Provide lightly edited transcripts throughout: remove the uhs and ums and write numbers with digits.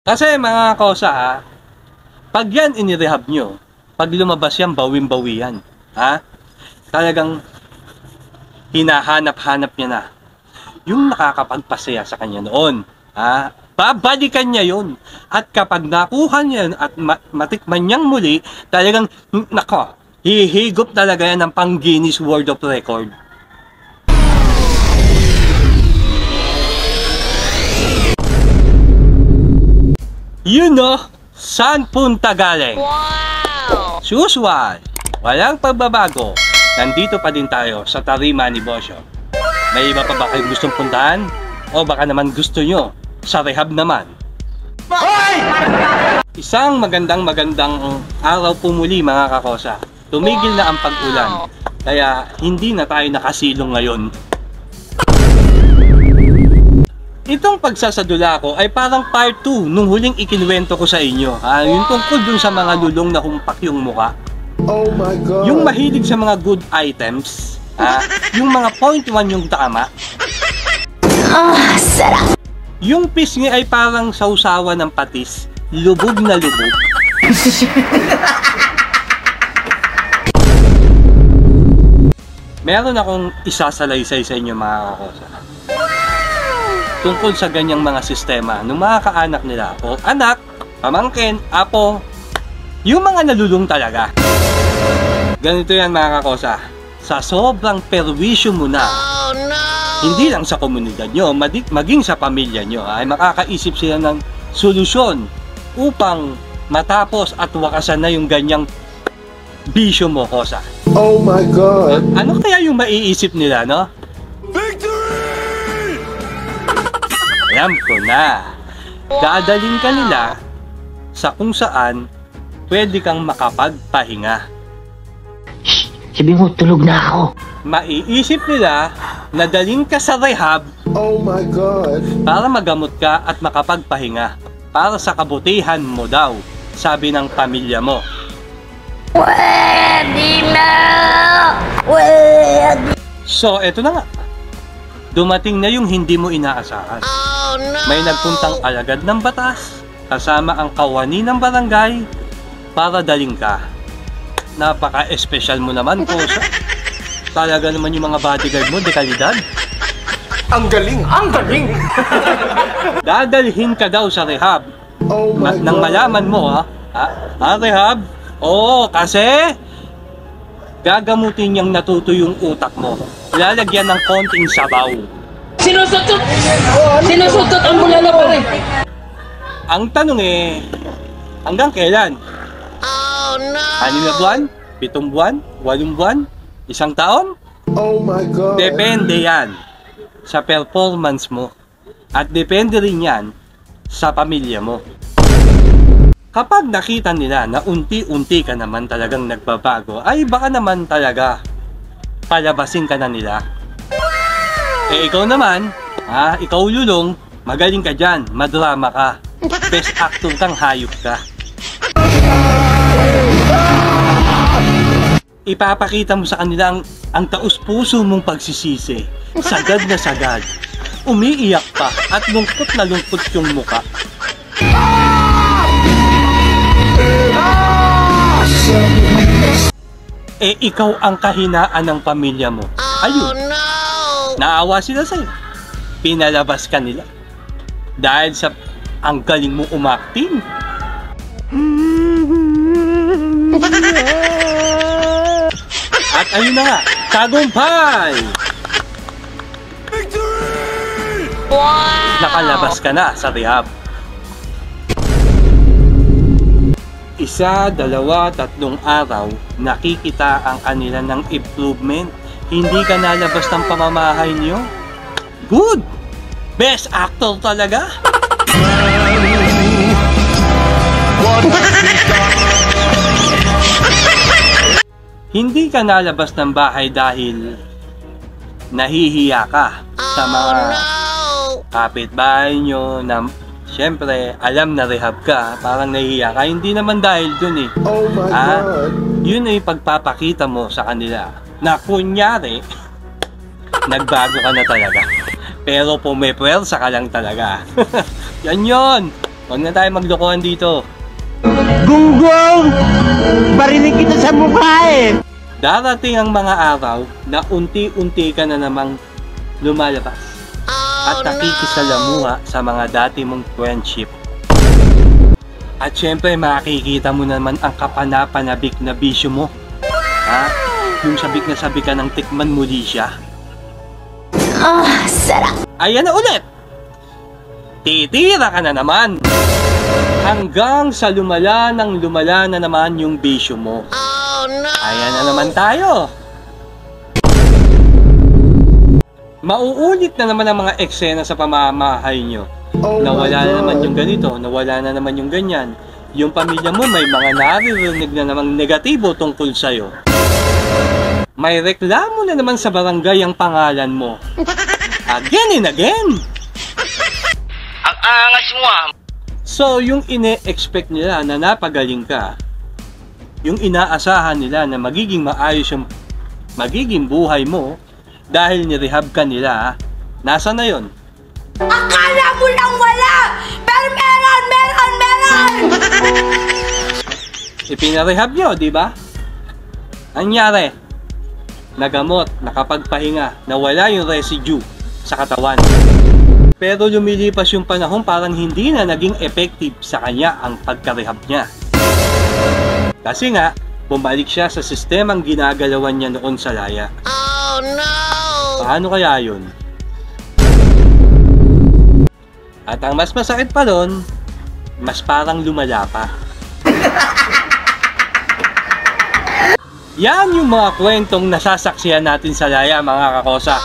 Kasi mga kosa ha, pag yan inirehab nyo, pag lumabas yan, bawim-bawi yan. Ha? Talagang hinahanap-hanap niya na yung nakakapagpasaya sa kanya noon. Ha? Babalikan niya yun. At kapag nakuha niya yun at matikman niyang muli, talagang, nako, hihigop talaga yan ng pang Guinness World of Record. You know, saan punta galing? Wow! Usual, walang pagbabago. Nandito pa din tayo sa Tarima Negosyo. May iba pa ba kayong gustong puntahan? O baka naman gusto nyo sa rehab naman? Hoy! Isang magandang araw po muli mga kakosa. Tumigil na ang pag-ulan. Kaya hindi na tayo nakasilong ngayon. Itong pagsasadula ko ay parang part 2 nung huling ikinuwento ko sa inyo. Yung tungkol dun sa mga lulong na humpak yung muka. Oh my God. Yung mahilig sa mga good items. Yung mga point 1 yung tama. Sarap! Yung pisngi ay parang sausawa ng patis. Lubog na lubog. Meron akong isasalaysay sa inyo mga kakosa. Tungkol sa ganyang mga sistema ng mga kaanak nila o anak, pamangkin, apo, yung mga nalulung talaga. Ganito yan mga kakosa, sa sobrang perwisyo mo na, hindi lang sa komunidad nyo, maging sa pamilya nyo, ay makakaisip sila ng solusyon upang matapos at wakasan na yung ganyang bisyo mo, kosa. Oh my God! Ano kaya yung maiisip nila, no? Alam ko na. Dadalhin ka nila sa kung saan pwede kang makapagpahinga. Shh! Sabi mo, tulog na ako. Maiisip nila na dalhin ka sa rehab. Oh my God! Para magamot ka at makapagpahinga. Para sa kabutihan mo daw, sabi ng pamilya mo. Pwede na! Pwede! So, eto na nga. Dumating na yung hindi mo inaasahan. Oh no! May nagpuntang alagad ng batas, kasama ang kawani ng barangay, para daling ka. Napaka-espesyal mo naman, kosa. Talaga naman yung mga bodyguard mo, dekalidad. Ang galing! Ang galing! Dadalhin ka daw sa rehab. Oh my God! Nang malaman mo, rehab? Oo, kasi gagamutin niyang natuto yung utak mo. Lalagyan ng konting sabaw. Sinusutot! Sinusutot ang bulala pa rin. Ang tanong hanggang kailan? Oh no! 6 na buwan? 7 buwan? 8 buwan? 1 taon? Oh my God! Depende yan sa performance mo. At depende rin yan sa pamilya mo. Kapag nakita nila na unti-unti ka naman talagang nagbabago, ay baka naman talaga palabasin ka na nila. Ikaw naman, ikaw lulong, magaling ka dyan, madrama ka. Best actor kang, hayop ka. Ipapakita mo sa kanila ang taus-puso mong pagsisisi. Sagad na sagad. Umiiyak pa at lungkot na lungkot yung muka. Ikaw ang kahinaan ng pamilya mo. Ayun. no! Naawa sila sa'yo. Pinalabas ka nila. Dahil sa ang galing mo umakting. At ayun na nga, tagumpay! Wow! Nakalabas ka na sa rehab. 1, 2, 3 araw, nakikita ang kanila ng improvement. Hindi ka nalabas ng pamamahay niyo. Good! Best actor talaga! Hindi ka nalabas ng bahay dahil nahihiya ka sa mga kapitbahay nyo na siyempre alam na rehab ka, parang nahihiya ka. Hindi naman dahil dun eh. Oh my God! Yun ay pagpapakita mo sa kanila na kunyari nagbago ka na talaga. Pero pumepwersa ka lang talaga. Yan yun! Huwag na tayo maglokohan dito. Gunggong! Barinig kita sa mukha eh! Darating ang mga araw na unti-unti ka na namang lumalabas at nakikisalamuha sa mga dati mong friendship. At syempre makikita mo naman ang kapanapanabik na bisyo mo. Ha? Yung sabik na sabik ka ng tikman muli siya. Sarap. Ayan na ulit! Titira ka na naman! Hanggang sa lumala na naman yung bisyo mo. Oh no. Ayan na naman tayo! Mauulit na naman ang mga eksena sa pamamahay nyo. Oh Nawala my na naman God. yung ganito, nawala na naman yung ganyan. Yung pamilya mo may mga naririnig na namang negatibo tungkol sa'yo. May reklamo na naman sa barangay ang pangalan mo. Again and again! Ang angas mo ah! So, yung ine-expect nila na napagaling ka, yung inaasahan nila na magiging maayos yung magiging buhay mo dahil nirehab ka nila, nasa na yon? Akala mo lang wala! Pero meron! Ipinarehab nyo, di ba? Anyari? Nagamot, nakapagpahinga, nawala yung residue sa katawan. Pero lumilipas yung panahon parang hindi na naging effective sa kanya ang pagkarehab niya. Kasi nga, bumalik siya sa sistemang ginagalawan niya noon sa laya. Oh no. Paano kaya yun? At ang mas masakit pa doon, mas parang lumala pa. Yan yung mga kwentong nasasaksihan natin sa laya, mga kakosa.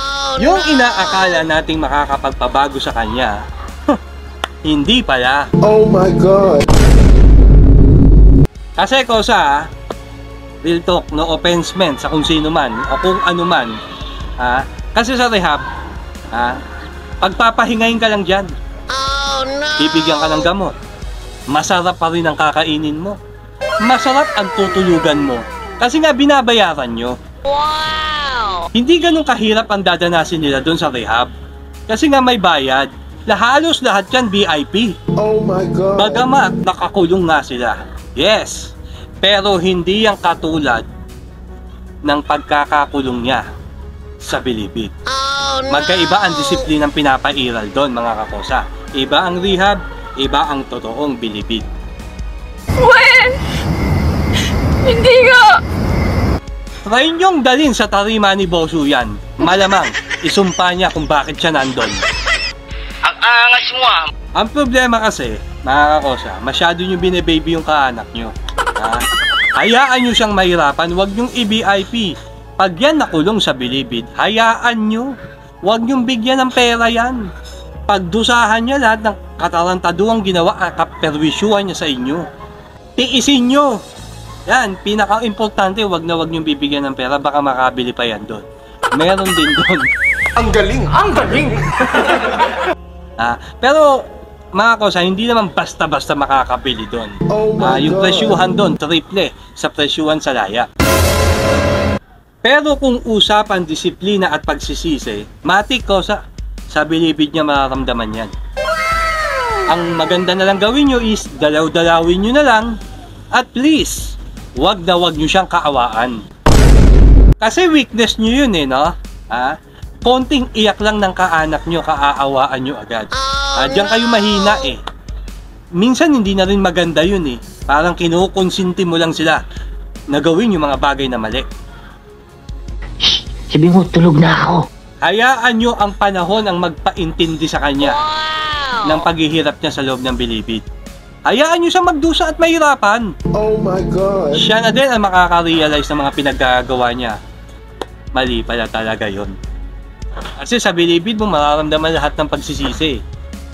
Yung inaakala nating makakapagpabago sa kanya, hindi pala. Oh my God. Kasi kosa, real talk, no offense man sa kung sino man o kung ano man. Kasi sa rehab, pagpapahingayin ka lang dyan. Oh no. Bibigyan ka ng gamot. Masarap pa rin ang kakainin mo. Masarap ang tutulugan mo. Kasi nga binabayaran nyo. Wow. Hindi ganun kahirap ang dadanasin nila doon sa rehab. Kasi nga may bayad. Halos lahat yan VIP. Oh my God. Bagamat nakakulong nga sila. Yes. Pero hindi yung katulad ng pagkakakulong niya sa Bilibid. Oh no. Magkaiba ang disiplinang pinapairal doon, mga kakosa. Iba ang rehab, iba ang totoong Bilibid. Hindi nga! Try niyong dalhin sa tarima ni Bosu yan. Malamang, isumpa niya kung bakit siya nandun. Ang angas mo ah! Ang problema kasi, mga kakosa, masyado niyo bine-baby yung kaanak niyo. Hayaan niyo siyang mahirapan, huwag niyong i-VIP. Pag yan nakulong sa Bilibid, hayaan niyo. Huwag niyong bigyan ng pera yan. Pagdusahan niya lahat ng katarantaduang ginawa at kaperwisyuhan niya sa inyo. Tiisin niyo. Yan, pinaka-importante, wag niyong bibigyan ng pera, baka makabili pa yan doon. Meron din doon. Ang galing! Ang galing! Pero, mga kosa, hindi naman basta-basta makakabili doon. Oh my Yung God. presyuhan doon, triple sa presyuhan sa laya. Pero kung usapan disiplina at pagsisisi, matik kosa, sa Bilibid niya mararamdaman yan. Ang maganda na lang gawin nyo is, dalaw-dalawin nyo na lang, at please, wag na wag nyo siyang kaawaan. Kasi weakness nyo yun no? Konting iyak lang ng kaanak nyo, kaaawaan nyo agad. Diyan kayo mahina Minsan hindi na rin maganda yun Parang kinukonsinti mo lang sila na gawin yung mga bagay na mali. Sabi mo, tulog na ako. Hayaan nyo ang panahon ang magpaintindi sa kanya ng paghihirap niya sa loob ng Bilibid. Hayaan nyo siyang magdusa at mahirapan. Oh my God. Siya na din ang makaka-realize ng mga pinaggagawa niya. Mali pala talaga yon. Kasi sa Bilibid mo mararamdaman lahat ng pagsisisi.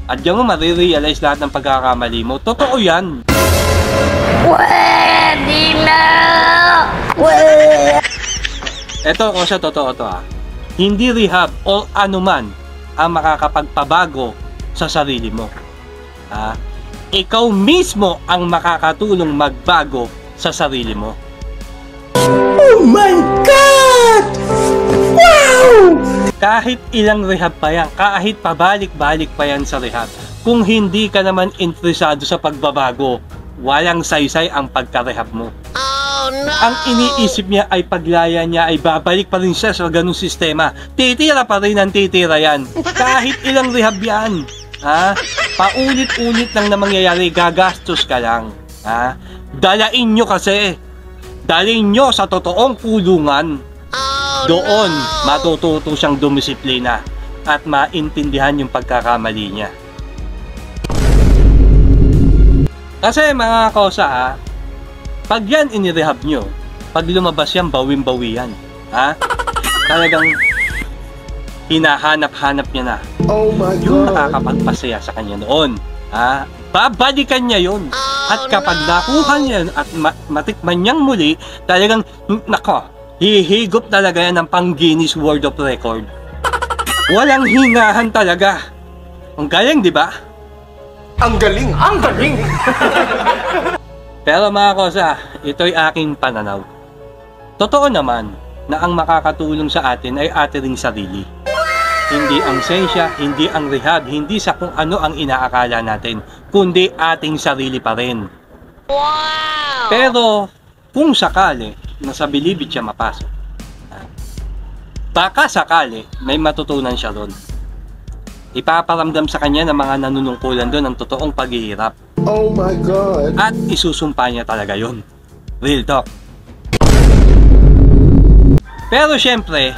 At diyan mo marirealize lahat ng pagkakamali mo. Totoo yan. Pwede na. Eto ko sa totoo to Hindi rehab o anuman ang makakapagpabago sa sarili mo. Ikaw mismo ang makakatulong magbago sa sarili mo. Oh my God! Wow! Kahit ilang rehab pa yan, kahit pabalik-balik pa yan sa rehab, Kung hindi ka naman interesado sa pagbabago, walang saysay ang pagka-rehab mo. Oh no! Ang iniisip niya ay paglaya niya ay babalik pa rin siya sa ganung sistema. Titira pa rin ang titira yan. Kahit ilang rehab yan. Ha? Paulit-ulit lang na mangyayari, gagastos ka lang. Ha? Dalain nyo kasi. Dalhin nyo sa totoong kulungan. Oh Doon, no! matututo siyang dumisiplina at maintindihan yung pagkakamali niya. Kasi mga kosa ha, pag yan inirehab nyo, pag lumabas yan, bawim-bawi yan. Ha? Talagang hinahanap-hanap niya na Oh my yung God. nakakapagpasaya sa kanya noon. Ha? Babalikan niya yun. At kapag nakuha niya yun at matikman niyang muli, talagang, nako, hihigop talaga yan ng pang Guinness World of Record. Walang hingahan talaga. Ang galing, di ba? Ang galing! Ang galing! Pero mga kosa, ito'y aking pananaw. Totoo naman na ang makakatulong sa atin ay ating sarili. Hindi ang sensya, hindi ang rehab, hindi sa kung ano ang inaakala natin, kundi ating sarili pa rin. Wow! Pero kung sakali na sa bilibid siya mapasok, baka sakali may matutunan siya doon. Ipaparamdam sa kanya ng mga nanunungkulan doon ang totoong paghihirap. Oh my God! At isusumpa niya talaga yun. Real talk. Pero syempre,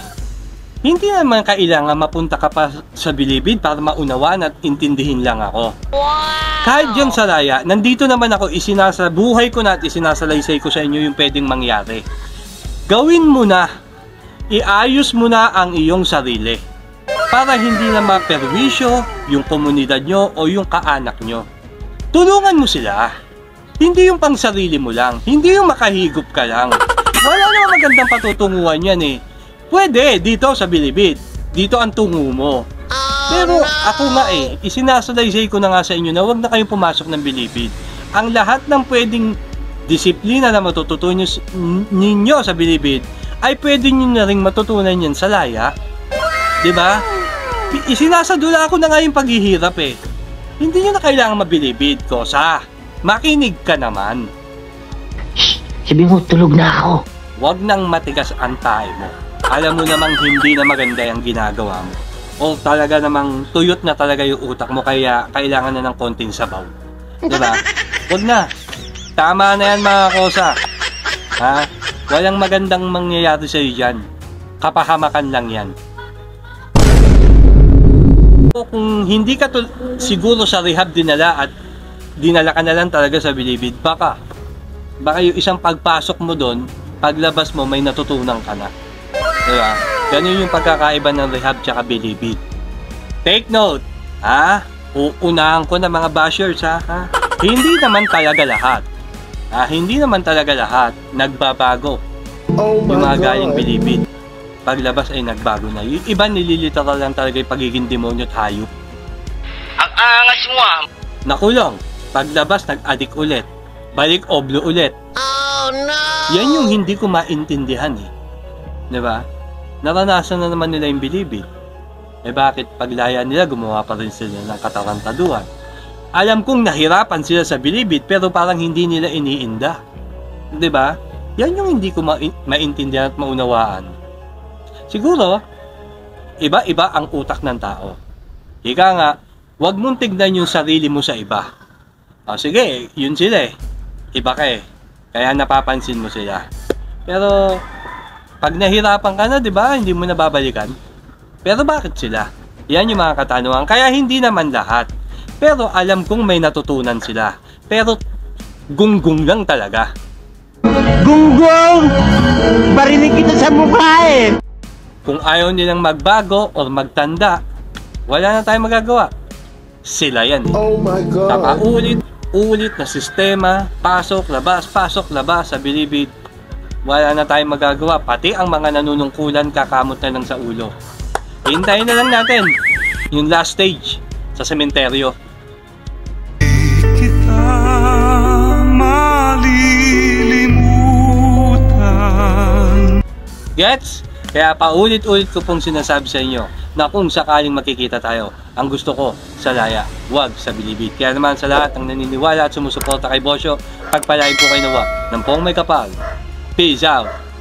hindi naman kailangan mapunta ka pa sa bilibid para maunawaan at intindihin lang ako. Wow! Kahit dyan sa laya, nandito naman ako, buhay ko na at isinasalaysay ko sa inyo yung pwedeng mangyari. Gawin mo na, iayos mo na ang iyong sarili. Para hindi na maperwisyo yung komunidad nyo o yung kaanak nyo. Tulungan mo sila. Hindi yung pang sarili mo lang. Hindi yung makahigop ka lang. Wala namang magandang patutunguhan yan eh. Pwede, dito sa bilibid. Dito ang tungo mo. Pero ako nga eh, isinasalaysay ko na nga sa inyo na huwag na kayong pumasok ng bilibid. Ang lahat ng pwedeng disiplina na matututunan ninyo sa bilibid ay pwede nyo na rin matutunan yan sa laya. Diba? Isinasadula ako na nga yung paghihirap eh. Hindi nyo na kailangan mabilibid, kosa. Makinig ka naman. Shh! Sabi mo, tulog na ako. Huwag nang matigas ang tayo mo. Alam mo namang hindi na maganda yung ginagawa mo. O talaga namang tuyot na talaga yung utak mo kaya kailangan na ng konting sabaw. Diba? Huwag na. Tama na yan mga kosa. Ha? Walang magandang mangyayari sa'yo dyan. Kapahamakan lang yan. Kung hindi ka siguro sa rehab dinala at dinala ka na lang talaga sa bilibid, baka yung isang pagpasok mo doon, paglabas mo may natutunan ka na. Diba? Ganun yung pagkakaiba ng rehab tsaka bilibid. Take note, ha? Uunahan ko na mga bashers, ha? Hindi naman talaga lahat. Hindi naman talaga lahat nagbabago. Oh Yung my mga galing God! bilibid. Paglabas ay nagbago na. Yung iba nililiteral lang talaga yung pagiging demonyo at hayop. Ang angas mo ah. Nakulong. Paglabas nag-addict ulit. Balik oblo ulit. Oh no! Yan yung hindi ko maintindihan eh. Diba? Naranasan na naman nila yung bilibid. Eh bakit paglaya nila gumawa pa rin sila ng katarantaduhan? Alam kong nahirapan sila sa bilibid pero parang hindi nila iniinda. Diba? Yan yung hindi ko maintindihan at maunawaan. Siguro, iba-iba ang utak ng tao. Ika nga, huwag mong tignan yung sarili mo sa iba. Sige, yun sila eh. Iba ka eh. Kaya napapansin mo sila. Pero, pag nahirapan ka na, di ba, hindi mo nababalikan. Pero bakit sila? Yan yung mga katanungan. Kaya hindi naman lahat. Pero alam kong may natutunan sila. Pero, gunggong lang talaga. Gunggong! Barinig kita sa mukha eh! Kung ayaw nilang magbago o magtanda, wala na tayong magagawa. Sila yan eh. Oh my God! Sa paulit-ulit na sistema, pasok, labas sa bilibid, wala na tayong magagawa. Pati ang mga nanunungkulan kakamot na lang sa ulo. Hintayin na lang natin yung last stage sa sementeryo. Kita malilimutan. Gets? Kaya paulit-ulit ko pong sinasabi sa inyo na kung sakaling makikita tayo, ang gusto ko sa laya, wag sa bilibid. Kaya naman sa lahat ng naniniwala at sumusuporta kay Bosyo, pagpalain po kayo nawa ng pong may kapal. Peace out!